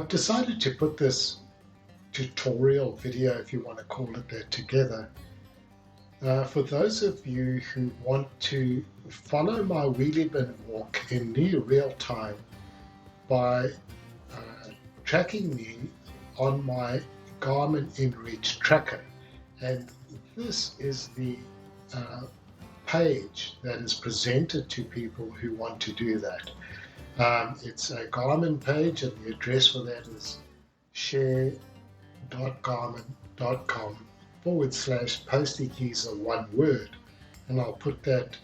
I've decided to put this tutorial video, if you want to call it that, together for those of you who want to follow my wheelie bin walk in near real time by tracking me on my Garmin InReach tracker. And this is the page that is presented to people who want to do that. It's a Garmin page, and the address for that is share.garmin.com/postie keys are one word, and I'll put that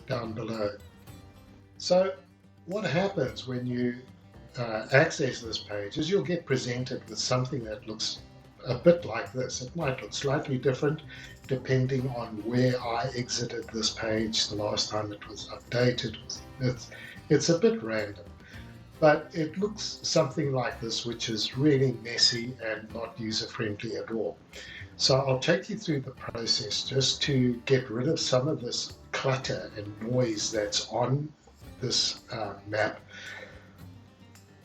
down below. So what happens when you access this page is you'll get presented with something that looks a bit like this. It might look slightly different depending on where I exited this page the last time it was updated. It's a bit random, but it looks something like this, which is really messy and not user-friendly at all. So I'll take you through the process just to get rid of some of this clutter and noise that's on this map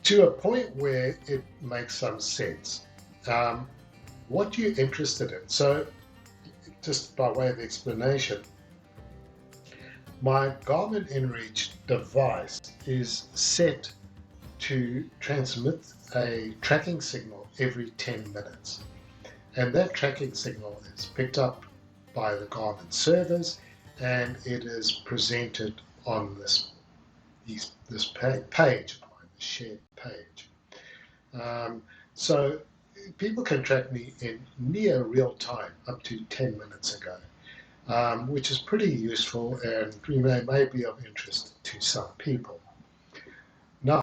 to a point where it makes some sense. What you're interested in. So just by way of explanation, my Garmin InReach device is set to transmit a tracking signal every 10 minutes. And that tracking signal is picked up by the Garmin servers, and it is presented on this page, the shared page. So people can track me in near real time, up to 10 minutes ago, which is pretty useful and may be of interest to some people. Now,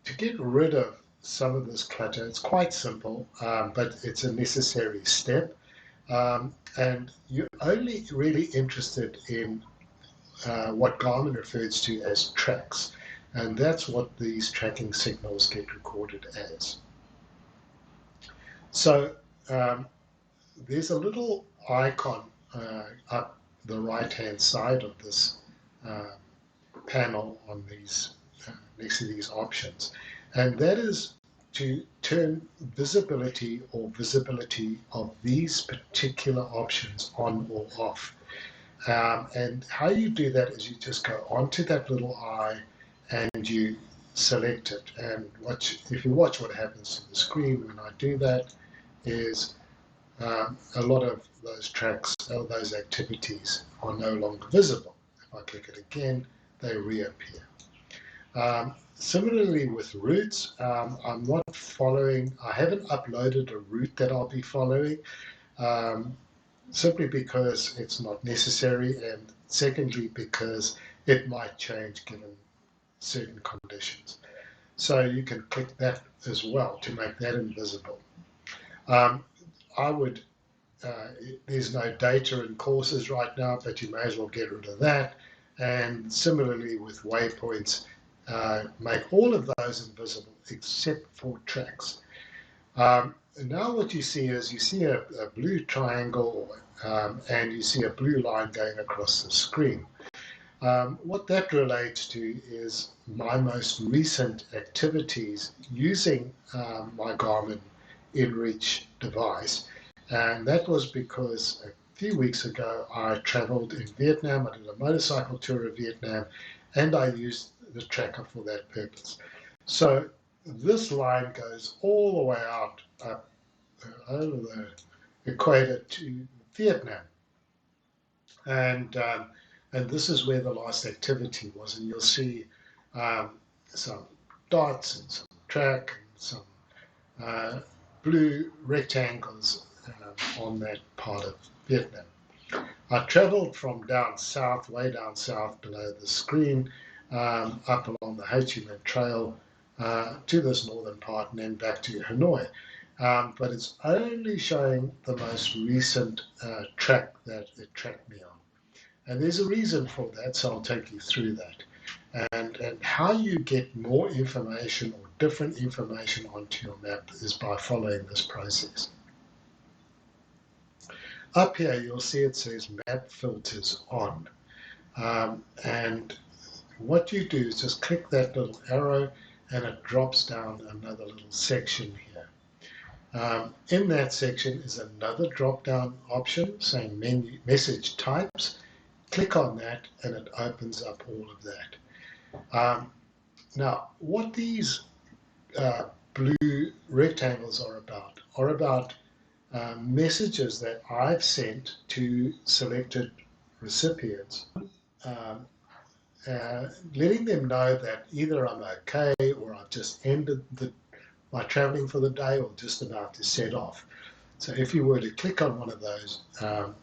to get rid of some of this clutter, it's quite simple, but it's a necessary step. And you're only really interested in what Garmin refers to as tracks. And that's what these tracking signals get recorded as. So there's a little icon up the right-hand side of this panel on these next to these options, and that is to turn visibility of these particular options on or off. And how you do that is you just go onto that little eye and you select it. And if you watch what happens to the screen when I do that, is a lot of those tracks or those activities are no longer visible. If I click it again, they reappear. Similarly with routes, I'm not following, I haven't uploaded a route that I'll be following, simply because it's not necessary, and secondly because it might change given certain conditions. So you can click that as well to make that invisible. There's no data in courses right now, but you may as well get rid of that. And similarly with waypoints, make all of those invisible except for tracks. Now what you see is you see a blue triangle and you see a blue line going across the screen. What that relates to is my most recent activities using my Garmin InReach device. And that was because a few weeks ago I traveled in Vietnam. I did a motorcycle tour of Vietnam, and I used the tracker for that purpose. So this line goes all the way out up over the equator to Vietnam. And this is where the last activity was. And you'll see some dots and some track and some blue rectangles on that part of Vietnam. I traveled from down south, way down south below the screen, up along the Ho Chi Minh Trail to this northern part and then back to Hanoi. But it's only showing the most recent track that it tracked me on. And there's a reason for that, so I'll take you through that. And how you get more information or different information onto your map is by following this process. Up here, you'll see it says Map Filters On. And what you do is just click that little arrow, and it drops down another little section here. In that section is another drop-down option saying message types. Click on that and it opens up all of that. Now, what these blue rectangles are about messages that I've sent to selected recipients, um, letting them know that either I'm okay or I've just ended my traveling for the day or just about to set off. So if you were to click on one of those um,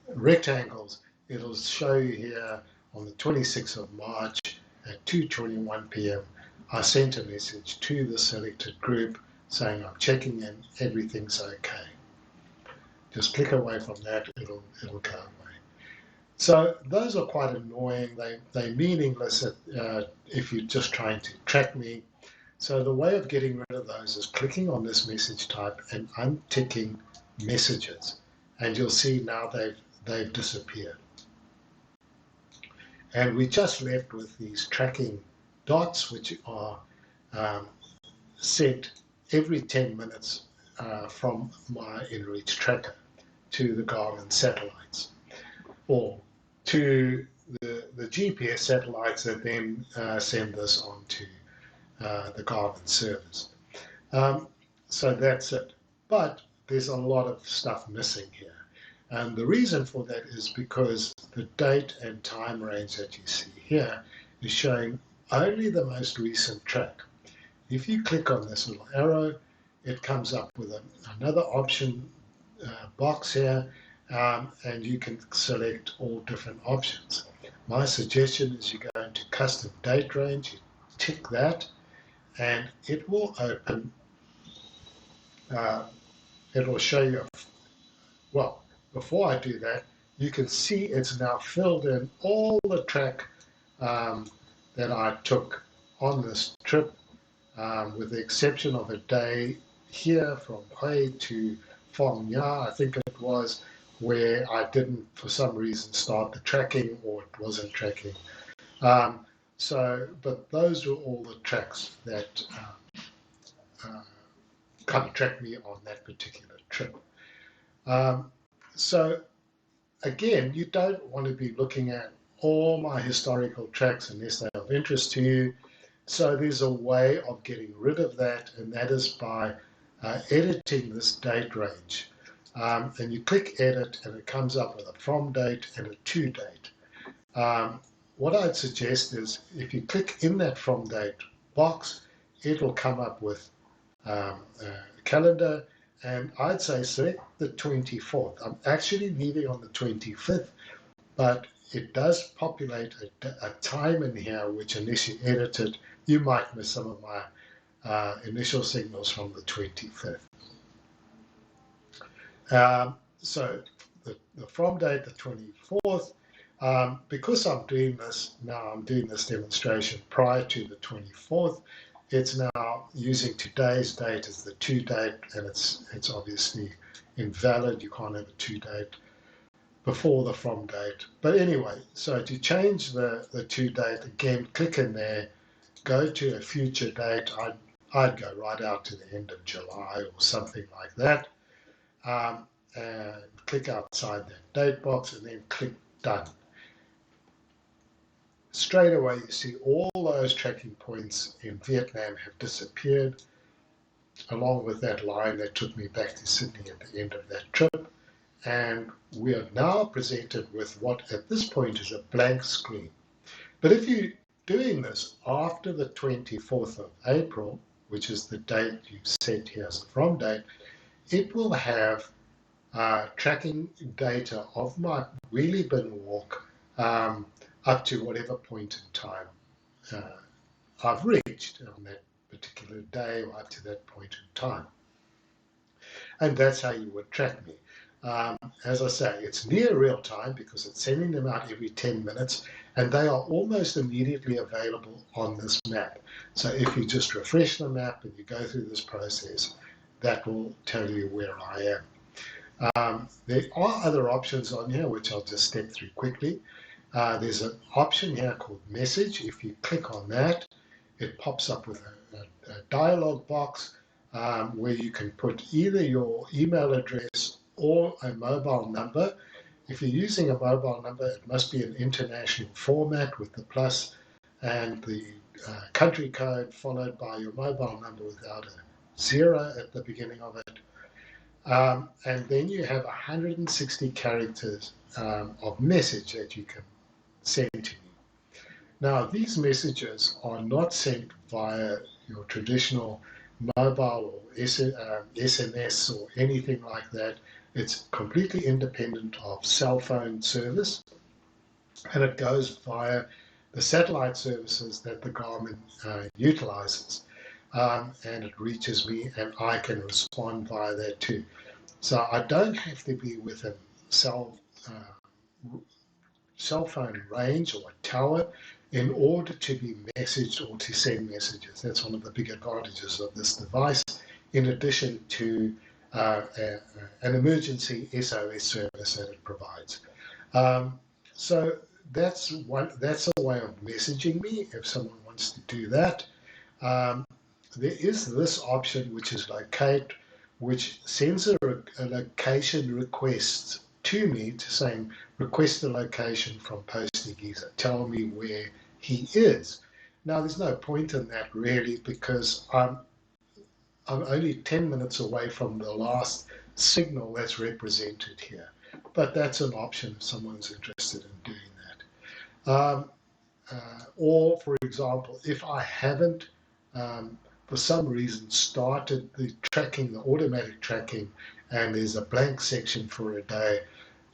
rectangles, it'll show you here on the 26th of March at 2:21 p.m. I sent a message to the selected group saying I'm checking in, everything's okay. Just click away from that, it'll go away. So those are quite annoying. They're meaningless if you're just trying to track me. So the way of getting rid of those is clicking on this message type and unticking messages. And you'll see now they've disappeared. And we just left with these tracking dots, which are sent every 10 minutes from my inReach tracker to the Garmin satellites, or to the GPS satellites that then send this on to the Garmin servers. So that's it. But there's a lot of stuff missing here. And the reason for that is because the date and time range that you see here is showing only the most recent track. If you click on this little arrow, it comes up with another option box here, and you can select all different options. My suggestion is you go into custom date range, you tick that, and it will open, it will show you, well, before I do that, you can see it's now filled in all the track that I took on this trip, with the exception of a day here from Hue to Phong Nha, I think it was, where I didn't, for some reason, start the tracking or it wasn't tracking. But those were all the tracks that kind of tracked me on that particular trip. So again, you don't want to be looking at all my historical tracks unless they're of interest to you. So there's a way of getting rid of that, and that is by editing this date range. And you click edit and it comes up with a from date and a to date. What I'd suggest is if you click in that from date box, it'll come up with a calendar, and I'd say select the 24th. I'm actually leaving on the 25th, but it does populate a time in here which, unless you edit it, you might miss some of my initial signals from the 25th. So the from date, the 24th, because I'm doing this now, I'm doing this demonstration prior to the 24th, it's now using today's date as the to date, and it's obviously invalid. You can't have a to date before the from date. But anyway, so to change the to date, again, click in there, go to a future date. I'd go right out to the end of July or something like that, and click outside that date box and then click done. Straight away you see all those tracking points in Vietnam have disappeared, along with that line that took me back to Sydney at the end of that trip. And we are now presented with what at this point is a blank screen. But if you're doing this after the 24th of April, which is the date you set here as a from date, it will have tracking data of my wheelie bin walk up to whatever point in time I've reached on that particular day or up to that point in time. And that's how you would track me. As I say, it's near real time because it's sending them out every 10 minutes, and they are almost immediately available on this map. So if you just refresh the map and you go through this process, that will tell you where I am. There are other options on here, which I'll just step through quickly. There's an option here called message. If you click on that, it pops up with a dialog box where you can put either your email address or a mobile number. If you're using a mobile number, it must be an international format with the plus and the country code followed by your mobile number without a zero at the beginning of it. And then you have 160 characters of message that you can send to me. Now, these messages are not sent via your traditional mobile or SMS or anything like that. It's completely independent of cell phone service, and it goes via the satellite services that the Garmin utilizes. And it reaches me, and I can respond via that too. So I don't have to be within cell cell phone range or a tower in order to be messaged or to send messages. That's one of the big advantages of this device, in addition to an emergency SOS service that it provides. So that's one. That's a way of messaging me if someone wants to do that. Um, there is this option which is locate, which sends a location request to me to saying request a location from Posty Geezer. Tell me where he is. Now there's no point in that really because I'm only 10 minutes away from the last signal that's represented here. But that's an option if someone's interested in doing that. Or, for example, if I haven't, for some reason, started the tracking, the automatic tracking, and there's a blank section for a day,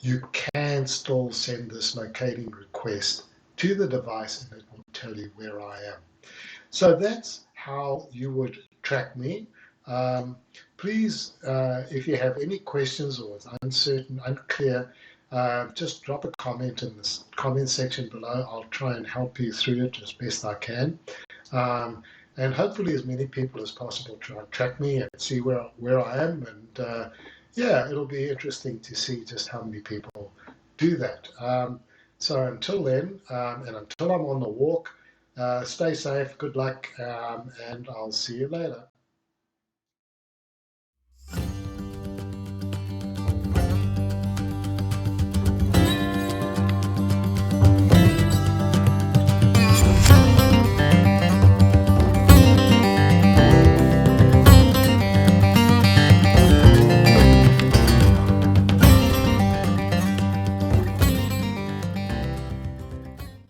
you can still send this locating request to the device and it will tell you where I am. So that's how you would track me. Please, if you have any questions or it's uncertain, unclear, just drop a comment in the comment section below. I'll try and help you through it as best I can. And hopefully as many people as possible try and track me and see where I am. And yeah, it'll be interesting to see just how many people do that. So until then, and until I'm on the walk, stay safe, good luck, and I'll see you later.